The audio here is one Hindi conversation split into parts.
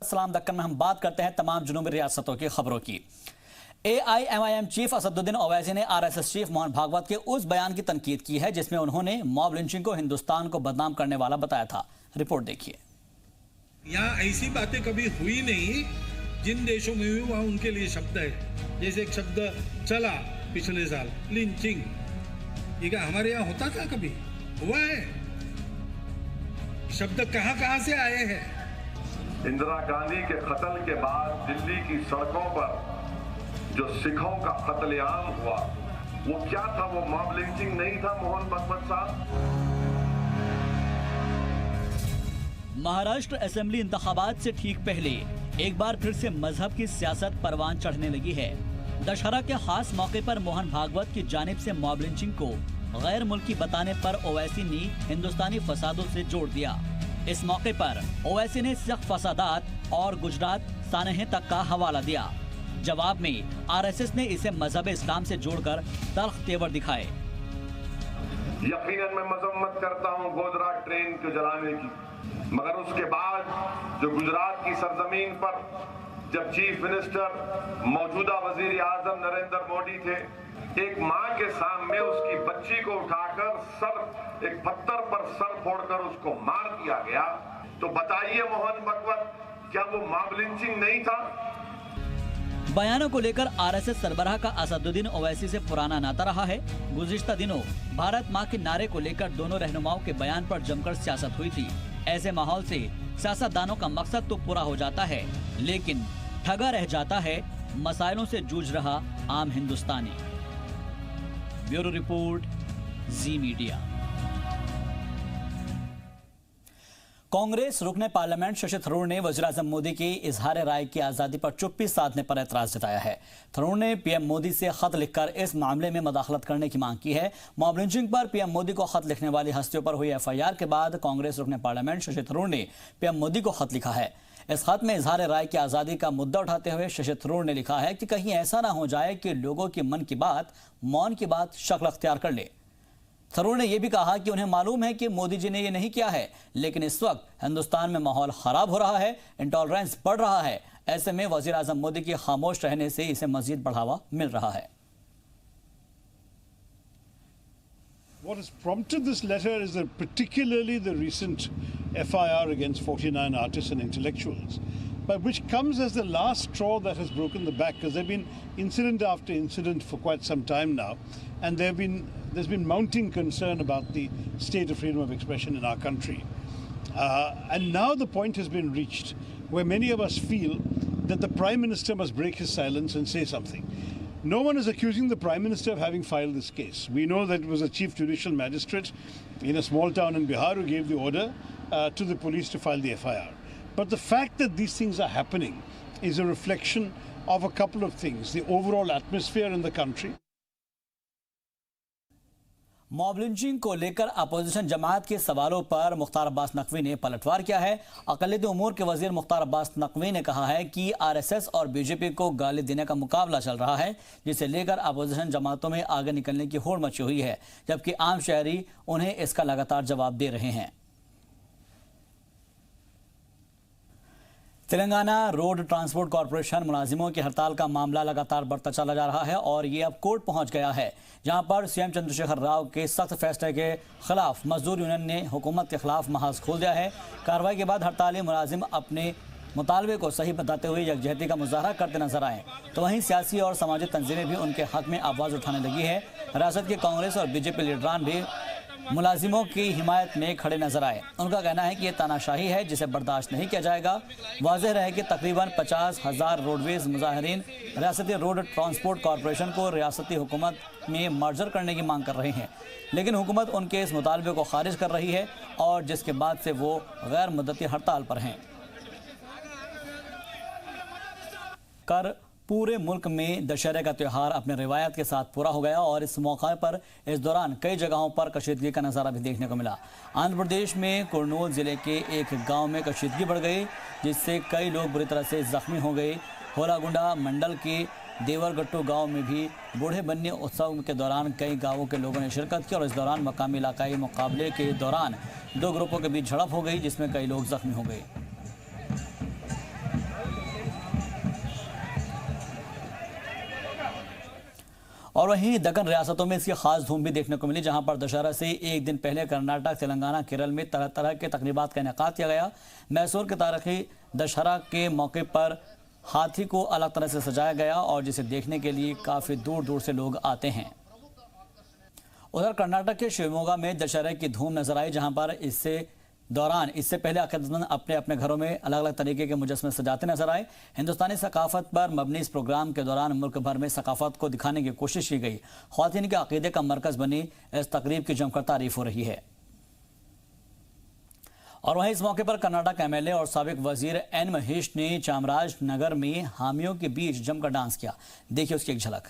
सलाम दक्कन में हम बात करते हैं तमाम जुनूबी रियासतों की खबरों की। AIMIM चीफ असदुद्दीन ओवैसी ने RSS चीफ मोहन भागवत के उस बयान की तनकीद की है जिसमें उन्होंने मॉब लिंचिंग को हिंदुस्तान को बदनाम करने वाला बताया था। रिपोर्ट देखिए। यहाँ ऐसी बातें कभी हुई नहीं जिन देशों में हुई वहाँ उनके लिए शब्द है। जैसे एक शब्द चला पिछले साल लिंचिंग, ये क्या हमारे यहाँ होता था? कभी हुआ है? शब्द कहाँ से आए हैं? इंदिरा गांधी के कत्ल के बाद दिल्ली की सड़कों पर जो सिखों का कत्लेआम हुआ वो क्या था? वो मॉब लिंचिंग नहीं था मोहन भागवत साहब? महाराष्ट्र असेंबली इंतखाबात से ठीक पहले एक बार फिर से मजहब की सियासत परवान चढ़ने लगी है। दशहरा के खास मौके पर मोहन भागवत की जानिब से मॉब लिंचिंग को गैर मुल्की बताने पर ओवैसी ने हिंदुस्तानी फसादों से जोड़ दिया। इस मौके पर ओवैसी ने सिख फसादात और गुजरात सानहे तक का हवाला दिया। जवाब में RSS ने इसे मजहब इस्लाम से जोड़कर तल्ख तेवर दिखाए। यकीनन मैं मजम्मत करता हूं गुजरात ट्रेन को जलाने की, मगर उसके बाद जो गुजरात की सरजमीन पर जब चीफ मिनिस्टर मौजूदा वजीर आजम नरेंद्र मोदी थे, एक माँ के सामने उसकी बच्ची को उठाकर सर एक पत्थर पर सर फोड़कर उसको मार दिया गया, तो बताइए मोहन भागवत क्या वो मॉब लिंचिंग नहीं था? बयानों को लेकर RSS सरबराह का असदुद्दीन ओवैसी से पुराना नाता रहा है। गुज़िश्ता दिनों भारत माँ के नारे को लेकर दोनों रहनुमाओं के बयान पर जमकर सियासत हुई थी। ऐसे माहौल से सियासतदानों का मकसद तो पूरा हो जाता है, लेकिन ठगा रह जाता है मसाइलों से जूझ रहा आम हिंदुस्तानी। ब्यूरो रिपोर्ट, जी मीडिया। कांग्रेस रुकने पार्लियामेंट शशि थरूर ने वज़ीर-ए-आज़म मोदी की इजहार राय की आज़ादी पर चुप्पी साधने पर एतराज जताया है। थरूर ने PM मोदी से खत लिखकर इस मामले में मदाखलत करने की मांग की है। मॉब लिंचिंग पर PM मोदी को खत लिखने वाली हस्तियों पर हुई FIR के बाद कांग्रेस रुकने पार्लियामेंट शशि थरूर ने PM मोदी को खत लिखा है। इस खत में इजहार राय की आज़ादी का मुद्दा उठाते हुए शशि थरूर ने लिखा है कि कहीं ऐसा ना हो जाए कि लोगों के मन की बात मौन की बात शक्ल अख्तियार कर ले। थरूर ने यह भी कहा कि उन्हें मालूम है कि मोदी जी ने ये नहीं किया है, लेकिन इस वक्त हिंदुस्तान में माहौल खराब हो रहा है, इंटॉलरेंस बढ़ रहा है। ऐसे में वजीर आजम मोदी के खामोश रहने से इसे मजीद बढ़ावा मिल रहा है। What has prompted this letter is particularly the recent FIR against 49 artists and intellectuals, but which comes as the last straw that has broken the back, because there have been incident after incident for quite some time now, and there's been mounting concern about the state of freedom of expression in our country. And now the point has been reached where many of us feel that the Prime Minister must break his silence and say something. No one is accusing the Prime Minister of having filed this case. We know that it was a Chief Judicial Magistrate in a small town in Bihar who gave the order to the police to file the FIR. But the fact that these things are happening is a reflection of a couple of things: the overall atmosphere in the country. Mob lynching को लेकर अपोजिशन जमात के सवालों पर मुख्तार अब्बास नकवी ने पलटवार किया है। अक़लियती उमूर के वजीर मुख्तार अब्बास नकवी ने कहा है कि RSS और BJP को गाली देने का मुकाबला चल रहा है, जिसे लेकर अपोजिशन जमातों में आगे निकलने की होड़ मची हुई है, जबकि आम शहरी उन्हें इसका लगातार जवाब दे रहे हैं। तेलंगाना रोड ट्रांसपोर्ट कॉरपोरेशन मुलाजिमों की हड़ताल का मामला लगातार बढ़ता चला जा रहा है और ये अब कोर्ट पहुंच गया है, जहां पर CM चंद्रशेखर राव के सख्त फैसले के खिलाफ मजदूर यूनियन ने हुकूमत के खिलाफ महाज खोल दिया है। कार्रवाई के बाद हड़ताली मुलाजिम अपने मुतालबे को सही बताते हुए यकजहती का मुजाहरा करते नजर आए, तो वहीं सियासी और समाजी तंजीमें भी उनके हक में आवाज़ उठाने लगी है। रियासत के कांग्रेस और BJP लीडरान भी मुलाजिमों की हिमायत में खड़े नजर आए। उनका कहना है कि यह तानाशाही है जिसे बर्दाश्त नहीं किया जाएगा। वाज़ेह रहे कि तकरीबन 50,000 रोडवेज मुजाहिरीन रियासती रोड ट्रांसपोर्ट कॉरपोरेशन को रियासती हुकूमत में मर्जर करने की मांग कर रहे हैं, लेकिन हुकूमत उनके इस मुतालबे को खारिज कर रही है और जिसके बाद से वो गैर मुद्दती हड़ताल पर हैं। पूरे मुल्क में दशहरे का त्यौहार अपने रिवायत के साथ पूरा हो गया और इस मौके पर इस दौरान कई जगहों पर कशीदगी का नज़ारा भी देखने को मिला। आंध्र प्रदेश में कुर्नूल ज़िले के एक गांव में कशीदगी बढ़ गई, जिससे कई लोग बुरी तरह से जख्मी हो गए। होलागुंडा मंडल के देवरगट्टू गांव में भी बूढ़े बन्नी उत्सव के दौरान कई गांवों के लोगों ने शिरकत की और इस दौरान मकामी इलाकाई मुकाबले के दौरान दो ग्रुपों के बीच झड़प हो गई, जिसमें कई लोग जख्मी हो गए। और वहीं दक्कन रियासतों में इसकी खास धूम भी देखने को मिली, जहां पर दशहरा से एक दिन पहले कर्नाटक, तेलंगाना, केरल में तरह तरह के तकरीबात का इनेकाद किया गया। मैसूर के तारीखी दशहरा के मौके पर हाथी को अलग तरह से सजाया गया और जिसे देखने के लिए काफी दूर दूर से लोग आते हैं। उधर कर्नाटक के शिवमोगा में दशहरे की धूम नजर आई, जहां पर इससे पहले अकीदतमंद अपने अपने घरों में अलग अलग तरीके के मुजस्समे सजाते नजर आए। हिंदुस्तानी सकाफत पर मबनी इस प्रोग्राम के दौरान मुल्क भर में सकाफत को दिखाने की कोशिश की गई। ख्वातीन के अकीदे का मरकज बनी इस तकरीब की जमकर तारीफ हो रही है। और वहीं इस मौके पर कर्नाटक एमएलए और साबिक वजीर एन महेश ने चामराजनगर में हामियों के बीच जमकर डांस किया। देखिए उसकी एक झलक।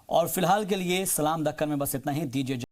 और फिलहाल के लिए सलाम दक्कन में बस इतना ही। दीजिए।